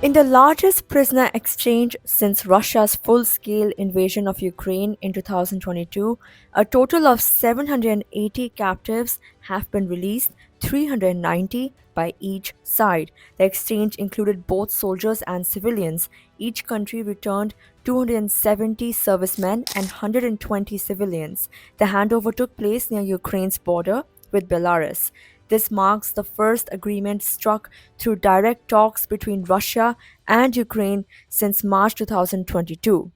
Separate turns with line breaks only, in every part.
In the largest prisoner exchange since Russia's full scale invasion of Ukraine in 2022, a total of 780 captives have been released, 390 by each side. The exchange included both soldiers and civilians. Each country returned 270 servicemen and 120 civilians. The handover took place near Ukraine's border with Belarus. This marks the first agreement struck through direct talks between Russia and Ukraine since March 2022.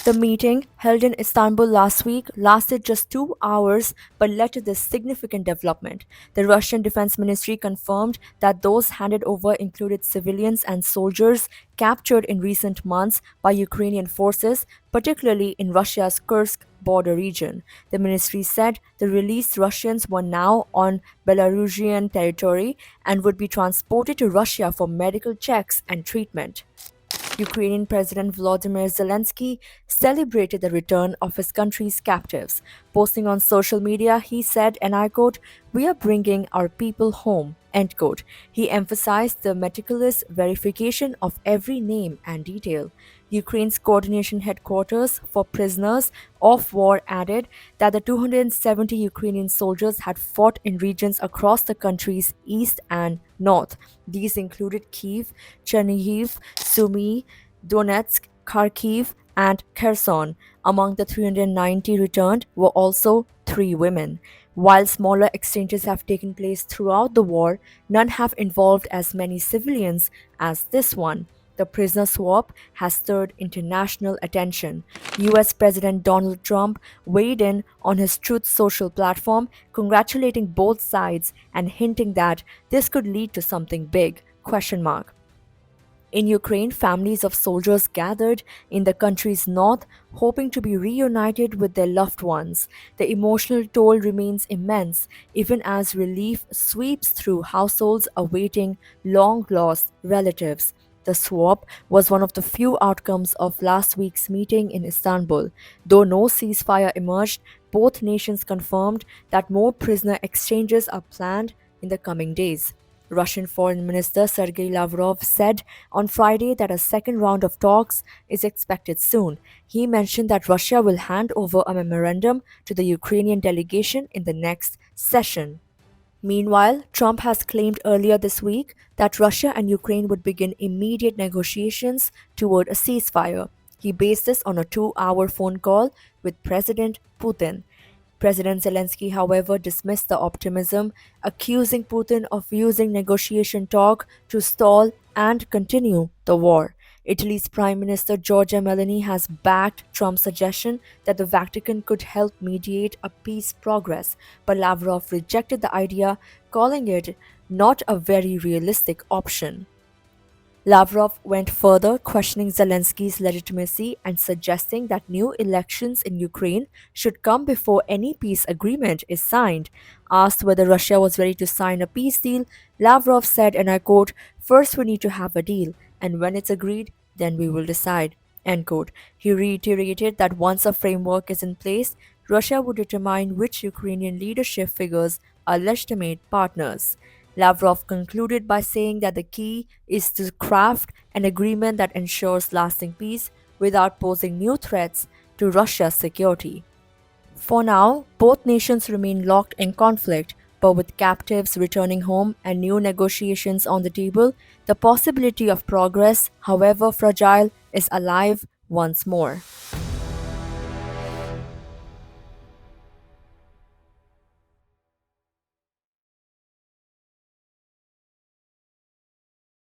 The meeting, held in Istanbul last week, lasted just 2 hours but led to this significant development. The Russian Defense Ministry confirmed that those handed over included civilians and soldiers captured in recent months by Ukrainian forces, particularly in Russia's Kursk border region. The ministry said the released Russians were now on Belarusian territory and would be transported to Russia for medical checks and treatment. Ukrainian President Volodymyr Zelensky celebrated the return of his country's captives. Posting on social media, he said, and I quote, "We are bringing our people home." End quote. He emphasized the meticulous verification of every name and detail. Ukraine's coordination headquarters for prisoners of war added that the 270 Ukrainian soldiers had fought in regions across the country's east and north. These included Kiev, Chernihiv, Sumy, Donetsk, Kharkiv, and Kherson. Among the 390 returned were also three women. While smaller exchanges have taken place throughout the war, none have involved as many civilians as this one. The prisoner swap has stirred international attention. US President Donald Trump weighed in on his Truth Social platform, congratulating both sides and hinting that this could lead to something big. Question mark. In Ukraine, families of soldiers gathered in the country's north, hoping to be reunited with their loved ones. The emotional toll remains immense, even as relief sweeps through households awaiting long lost relatives. The swap was one of the few outcomes of last week's meeting in Istanbul. Though no ceasefire emerged, both nations confirmed that more prisoner exchanges are planned in the coming days. Russian Foreign Minister Sergei Lavrov said on Friday that a second round of talks is expected soon. He mentioned that Russia will hand over a memorandum to the Ukrainian delegation in the next session. Meanwhile, Trump has claimed earlier this week that Russia and Ukraine would begin immediate negotiations toward a ceasefire. He based this on a 2 hour phone call with President Putin. President Zelensky, however, dismissed the optimism, accusing Putin of using negotiation talk to stall and continue the war. Italy's Prime Minister Giorgia Meloni has backed Trump's suggestion that the Vatican could help mediate a peace progress, but Lavrov rejected the idea, calling it not a very realistic option. Lavrov went further, questioning Zelensky's legitimacy and suggesting that new elections in Ukraine should come before any peace agreement is signed. Asked whether Russia was ready to sign a peace deal, Lavrov said, and I quote, "First we need to have a deal, and when it's agreed, then we will decide." End quote. He reiterated that once a framework is in place, Russia would determine which Ukrainian leadership figures are legitimate partners. Lavrov concluded by saying that the key is to craft an agreement that ensures lasting peace without posing new threats to Russia's security. For now, both nations remain locked in conflict, but with captives returning home and new negotiations on the table, the possibility of progress, however fragile, is alive once more.